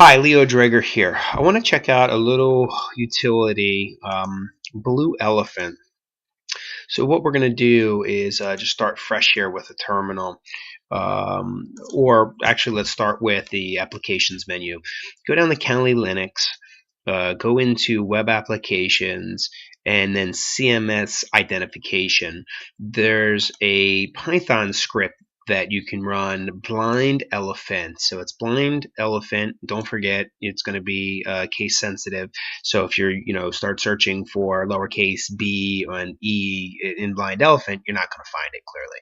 Hi, Leo Drager here. I want to check out a little utility, Blue Elephant. So what we're going to do is just start fresh here with a terminal. Or actually, let's start with the applications menu. Go down to Kali Linux, go into Web Applications, and then CMS identification. There's a Python script that you can run blind elephant. So it's blind elephant. Don't forget, it's going to be case sensitive. So if start searching for lowercase b and e in blind elephant, you're not going to find it clearly.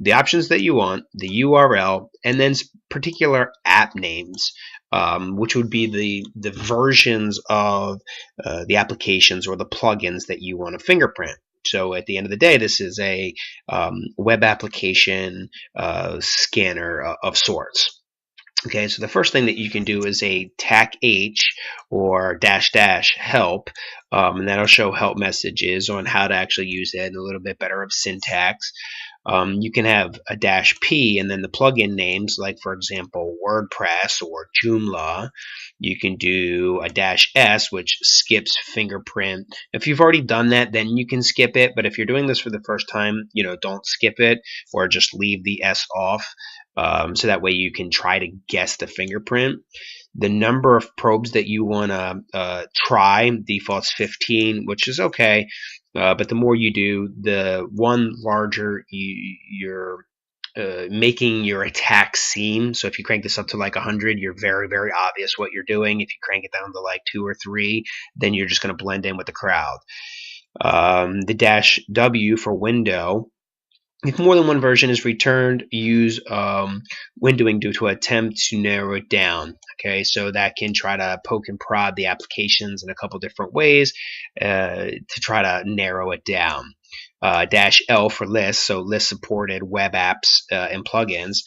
The options that you want, the URL, and then particular app names, which would be the versions of the applications or the plugins that you want to fingerprint. So at the end of the day, this is a web application scanner of sorts. Okay, so the first thing that you can do is a -h or -- help, and that'll show help messages on how to actually use it and a little bit better of syntax. You can have a -p and then the plugin names, like for example WordPress or Joomla. You can do a -s, which skips fingerprint. If you've already done that, then you can skip it. But if you're doing this for the first time, don't skip it or just leave the s off. So that way you can try to guess the fingerprint. The number of probes that you want to try, default's 15, which is okay. But the more you do, the one larger you're making your attack seem. So if you crank this up to like 100, you're very, very obvious what you're doing. If you crank it down to like 2 or 3, then you're just going to blend in with the crowd. The -w for window. If more than one version is returned, use windowing to attempt to narrow it down. Okay, so that can try to poke and prod the applications in a couple different ways to try to narrow it down. -l for list, so list supported web apps and plugins.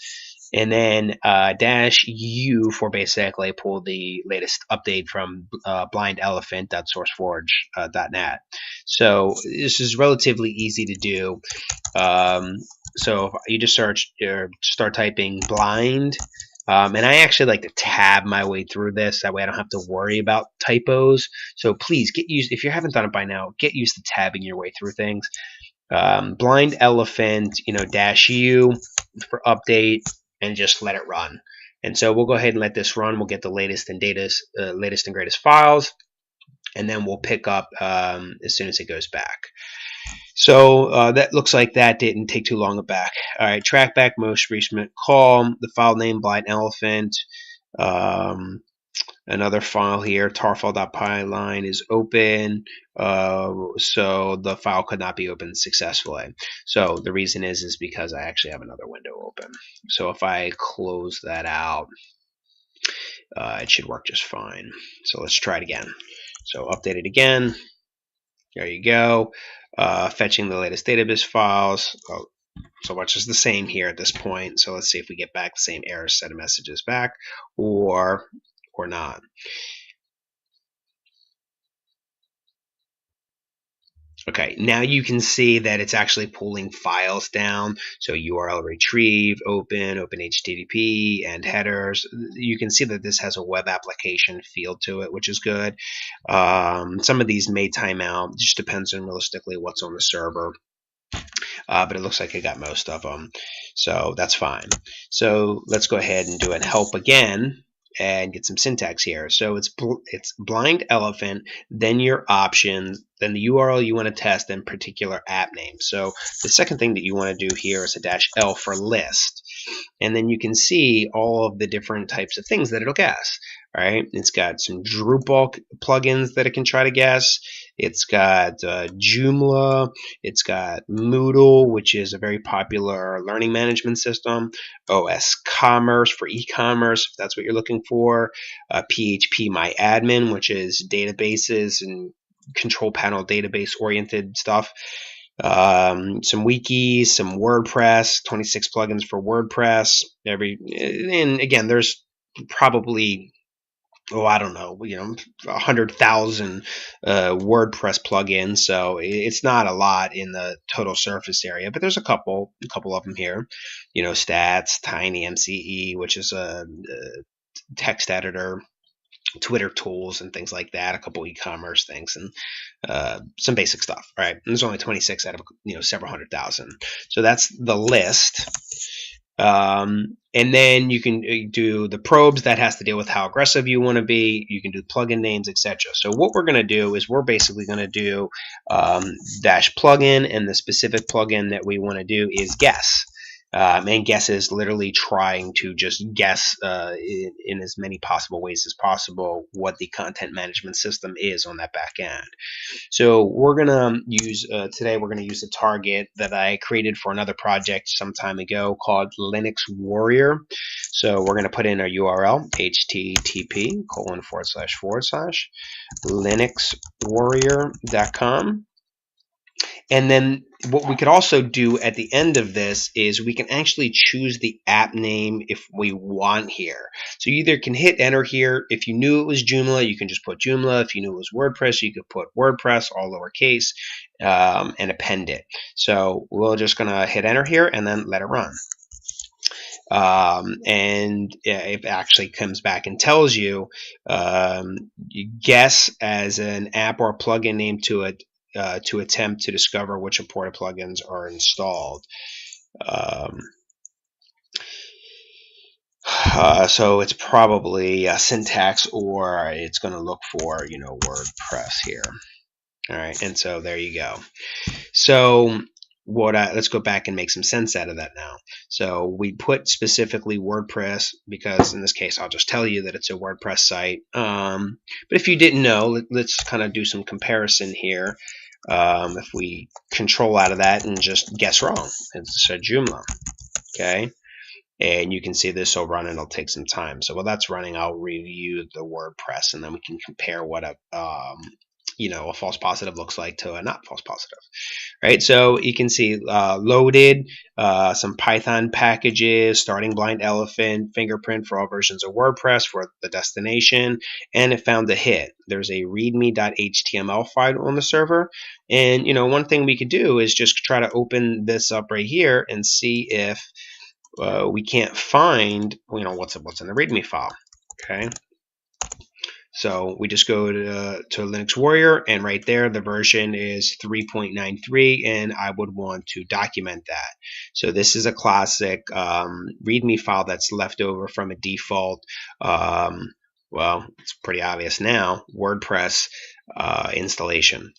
And then -u for basically pull the latest update from blindelephant.sourceforge.net. So this is relatively easy to do. So you just search or start typing blind. And I actually like to tab my way through this. That way I don't have to worry about typos. So please get used, if you haven't done it by now, get used to tabbing your way through things. Blind elephant, -u for update, and just let it run. And so we'll go ahead and let this run. We'll get the latest and greatest files, and then we'll pick up as soon as it goes back. So that looks like that didn't take too long back. All right, track back most recent call. The file name blind elephant. Another file here, tarfile.py line is open, so the file could not be opened successfully. So the reason is because I actually have another window open. So if I close that out, it should work just fine. So let's try it again. So update it again. There you go. Fetching the latest database files. Oh, so much is the same here at this point. So let's see if we get back the same error set of messages back or not. Okay, now you can see that it's actually pulling files down. So URL retrieve, open HTTP, and headers. You can see that this has a web application field to it, which is good. Some of these may time out. It just depends on realistically what's on the server. But it looks like I got most of them. So that's fine. So let's go ahead and do it. Help again. And get some syntax here. So it's blind elephant, then your options, then the URL you want to test, and particular app name. So the second thing that you want to do here is a -l for list. And then you can see all of the different types of things that it'll guess. Right? It's got some Drupal plugins that it can try to guess. It's got Joomla. It's got Moodle, which is a very popular learning management system. OS Commerce for e-commerce, if that's what you're looking for. PHP My Admin, which is databases and control panel database-oriented stuff. Some wikis, some WordPress, 26 plugins for WordPress. And again, there's probably I don't know, 100,000 WordPress plugins, so it's not a lot in the total surface area, but there's a couple of them here. Stats, Tiny MCE, which is a text editor, Twitter tools, and things like that. A couple e-commerce things, and some basic stuff. Right, and there's only 26 out of several 100,000. So that's the list. And then you can do the probes. That has to deal with how aggressive you want to be. You can do plugin names, etc. So what we're going to do is we're basically going to do dash plugin, and the specific plugin that we want to do is guess. And guess is literally trying to just guess in as many possible ways as possible what the content management system is on that back end. So we're going to use, today we're going to use a target that I created for another project some time ago called Linux Warrior. So we're going to put in our URL, http://linuxwarrior.com. And then what we could also do at the end of this is we can actually choose the app name if we want here. So you either can hit enter here. If you knew it was Joomla, you can just put Joomla. If you knew it was WordPress, you could put WordPress, all lowercase, and append it. So we're just going to hit enter here and then let it run. And it actually comes back and tells you, guess as an app or plugin name to it, to attempt to discover which imported plugins are installed. So it's probably syntax, or it's going to look for WordPress here. All right, and so there you go. So let's go back and make some sense out of that now. So we put specifically WordPress because in this case I'll just tell you that it's a WordPress site. But if you didn't know, let's kind of do some comparison here. If we control out of that and just guess wrong, it's a Joomla, okay? And you can see this will run and it'll take some time. So while that's running, I'll review the WordPress and then we can compare what a false positive looks like to a not false positive. Right, so you can see loaded, some Python packages, starting blind elephant, fingerprint for all versions of WordPress for the destination, and it found a hit. There's a readme.html file on the server, and one thing we could do is just try to open this up right here and see if we can't find what's in the readme file. Okay. So we just go to Linux Warrior, and right there the version is 3.93, and I would want to document that. So this is a classic README file that's left over from a default, well, it's pretty obvious now, WordPress installation.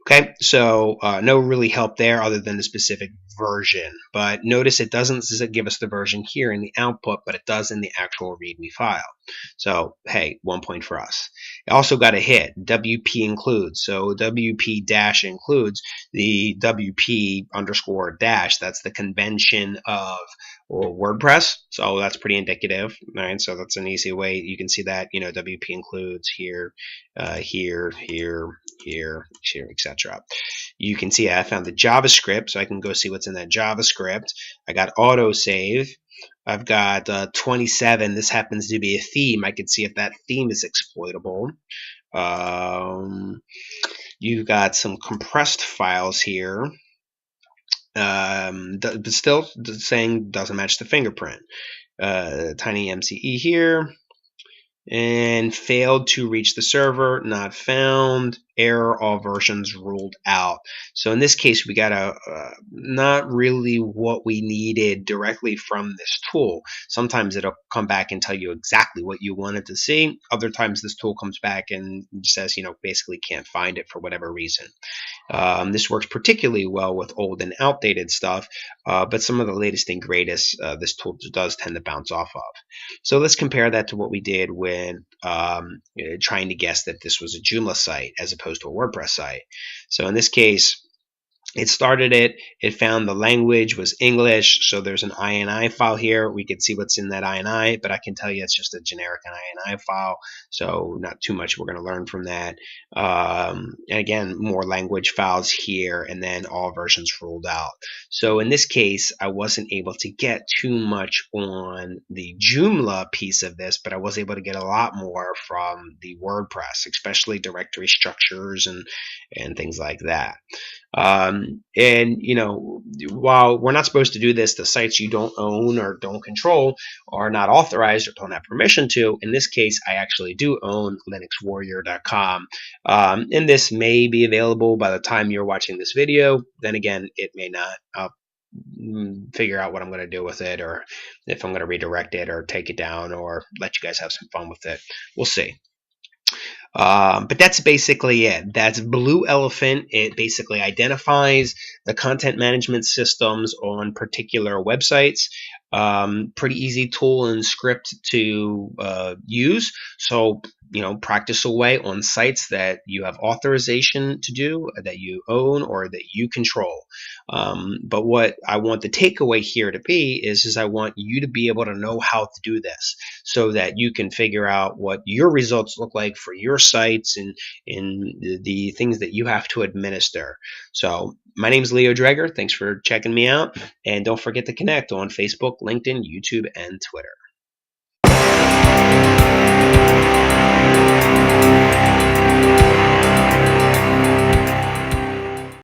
Okay, so no really help there other than the specific version. But notice it doesn't give us the version here in the output, but it does in the actual README file. So, hey, 1 point for us. It also got a hit, WP includes. So WP dash includes the WP underscore dash. That's the convention of WordPress. So that's pretty indicative. Right? So that's an easy way. You can see that, WP includes here, here, etc. You can see I found the JavaScript, so I can go see what's in that JavaScript. I got autosave. I've got 27. This happens to be a theme. I can see if that theme is exploitable. You've got some compressed files here. But still saying doesn't match the fingerprint. Tiny MCE here. And failed to reach the server, not found, error, all versions ruled out. So in this case, we got not really what we needed directly from this tool. Sometimes it'll come back and tell you exactly what you wanted to see. Other times this tool comes back and says, basically can't find it for whatever reason. This works particularly well with old and outdated stuff, but some of the latest and greatest, this tool does tend to bounce off of. So let's compare that to what we did when trying to guess that this was a Joomla site as opposed to a WordPress site. So in this case, it started it. It found the language was English, so there's an INI file here. We could see what's in that INI, but I can tell you it's just a generic INI file, so not too much we're going to learn from that. And again, more language files here, and then all versions ruled out. So in this case, I wasn't able to get too much on the Joomla piece of this, but I was able to get a lot more from the WordPress, especially directory structures and things like that. And while we're not supposed to do this, the sites you don't own or don't control are not authorized or don't have permission to. In this case, I actually do own linuxwarrior.com. And this may be available by the time you're watching this video. Then again, it may not. I'll figure out what I'm going to do with it, or if I'm going to redirect it or take it down or let you guys have some fun with it. We'll see. But that's basically it. That's Blue Elephant. It basically identifies the content management systems on particular websites. Pretty easy tool and script to use. So, practice away on sites that you have authorization to do, that you own, or that you control. But what I want the takeaway here to be is I want you to be able to know how to do this so that you can figure out what your results look like for your sites and the things that you have to administer. So my name is Leo Dreger. Thanks for checking me out. And don't forget to connect on Facebook, LinkedIn, YouTube, and Twitter.